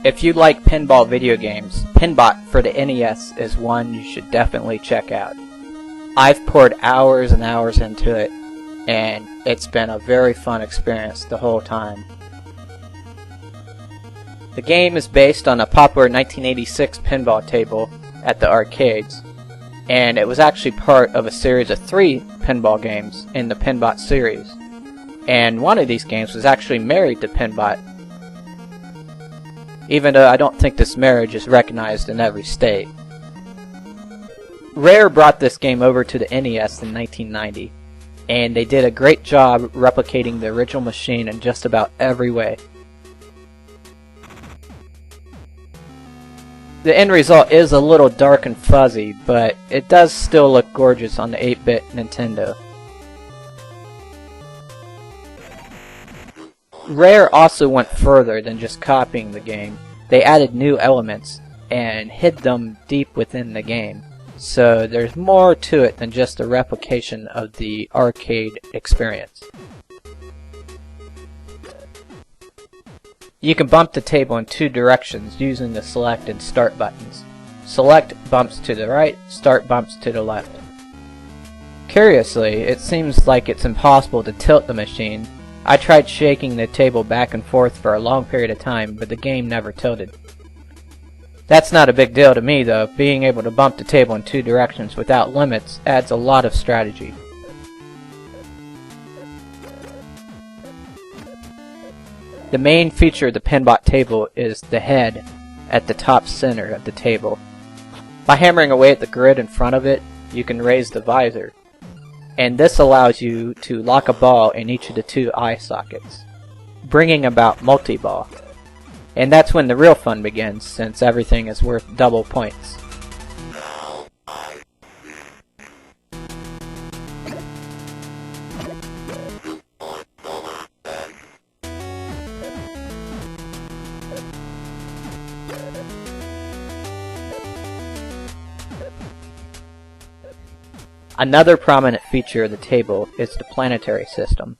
If you like pinball video games, PinBot for the NES is one you should definitely check out. I've poured hours and hours into it, and it's been a very fun experience the whole time. The game is based on a popular 1986 pinball table at the arcades, and it was actually part of a series of 3 pinball games in the PinBot series. And one of these games was actually married to PinBot, even though I don't think this marriage is recognized in every state. Rare brought this game over to the NES in 1990, and they did a great job replicating the original machine in just about every way. The end result is a little dark and fuzzy, but it does still look gorgeous on the 8-bit Nintendo. Rare also went further than just copying the game. They added new elements and hid them deep within the game. So there's more to it than just a replication of the arcade experience. You can bump the table in 2 directions using the select and start buttons. Select bumps to the right, start bumps to the left. Curiously, it seems like it's impossible to tilt the machine. I tried shaking the table back and forth for a long period of time, but the game never tilted. That's not a big deal to me though. Being able to bump the table in 2 directions without limits adds a lot of strategy. The main feature of the PinBot table is the head at the top center of the table. By hammering away at the grid in front of it, you can raise the visor. And this allows you to lock a ball in each of the 2 eye sockets, bringing about multi-ball. And that's when the real fun begins, since everything is worth double points. Another prominent feature of the table is the planetary system.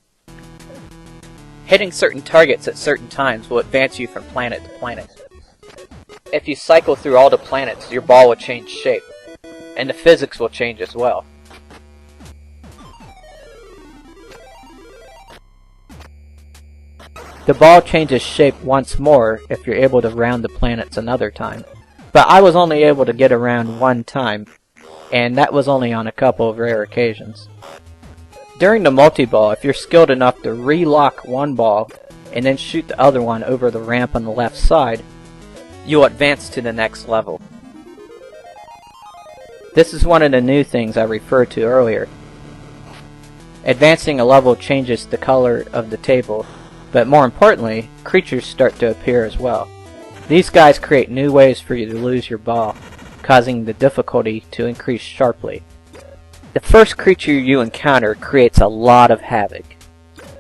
Hitting certain targets at certain times will advance you from planet to planet. If you cycle through all the planets, your ball will change shape, and the physics will change as well. The ball changes shape once more if you're able to round the planets another time, but I was only able to get around one time, and that was only on a couple of rare occasions. During the multi-ball, if you're skilled enough to re-lock one ball and then shoot the other one over the ramp on the left side, you'll advance to the next level. This is one of the new things I referred to earlier. Advancing a level changes the color of the table, but more importantly, creatures start to appear as well. These guys create new ways for you to lose your ball, causing the difficulty to increase sharply. The first creature you encounter creates a lot of havoc.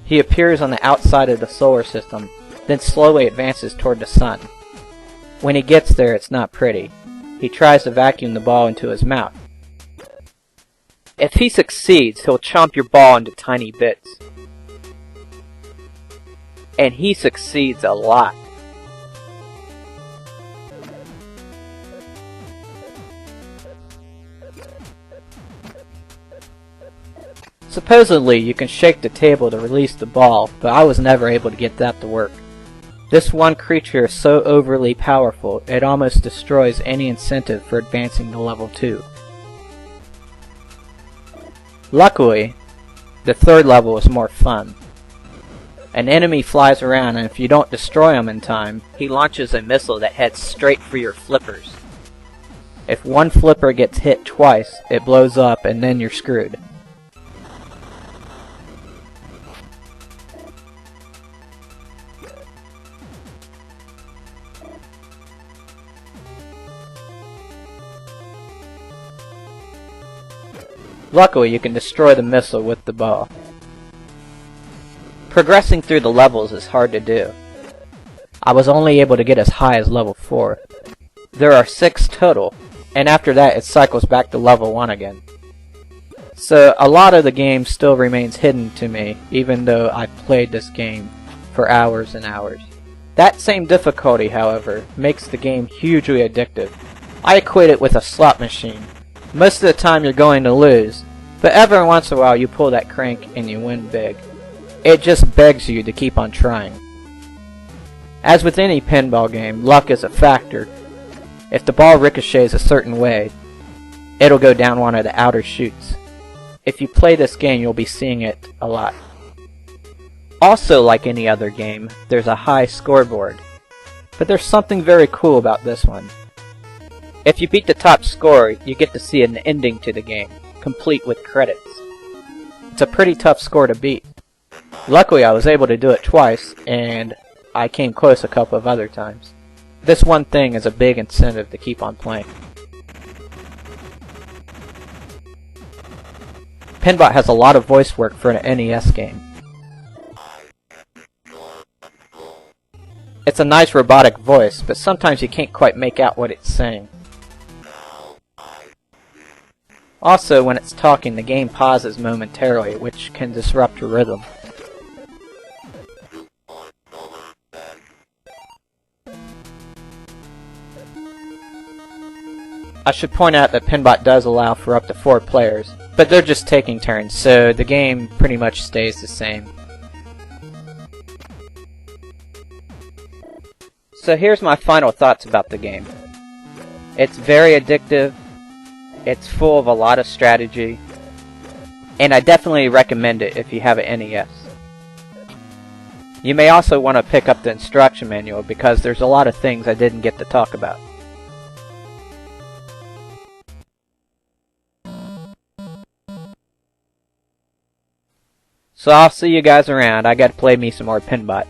He appears on the outside of the solar system, then slowly advances toward the sun. When he gets there, it's not pretty. He tries to vacuum the ball into his mouth. If he succeeds, he'll chomp your ball into tiny bits. And he succeeds a lot. Supposedly, you can shake the table to release the ball, but I was never able to get that to work. This one creature is so overly powerful, it almost destroys any incentive for advancing to level 2. Luckily, the 3rd level is more fun. An enemy flies around, and if you don't destroy him in time, he launches a missile that heads straight for your flippers. If one flipper gets hit twice, it blows up and then you're screwed. Luckily, you can destroy the missile with the ball. Progressing through the levels is hard to do. I was only able to get as high as level 4. There are 6 total, and after that it cycles back to level 1 again. So a lot of the game still remains hidden to me, even though I've played this game for hours and hours. That same difficulty, however, makes the game hugely addictive. I equate it with a slot machine. Most of the time you're going to lose, but every once in a while you pull that crank and you win big. It just begs you to keep on trying. As with any pinball game, luck is a factor. If the ball ricochets a certain way, it'll go down one of the outer chutes. If you play this game, you'll be seeing it a lot. Also, like any other game, there's a high scoreboard. But there's something very cool about this one. If you beat the top score, you get to see an ending to the game, complete with credits. It's a pretty tough score to beat. Luckily, I was able to do it twice, and I came close a couple of other times. This one thing is a big incentive to keep on playing. PinBot has a lot of voice work for an NES game. It's a nice robotic voice, but sometimes you can't quite make out what it's saying. Also, when it's talking, the game pauses momentarily, which can disrupt your rhythm. I should point out that PinBot does allow for up to 4 players, but they're just taking turns, so the game pretty much stays the same. So here's my final thoughts about the game. It's very addictive, it's full of a lot of strategy, and I definitely recommend it if you have an NES. You may also want to pick up the instruction manual because there's a lot of things I didn't get to talk about. So I'll see you guys around. I gotta play me some more PinBot.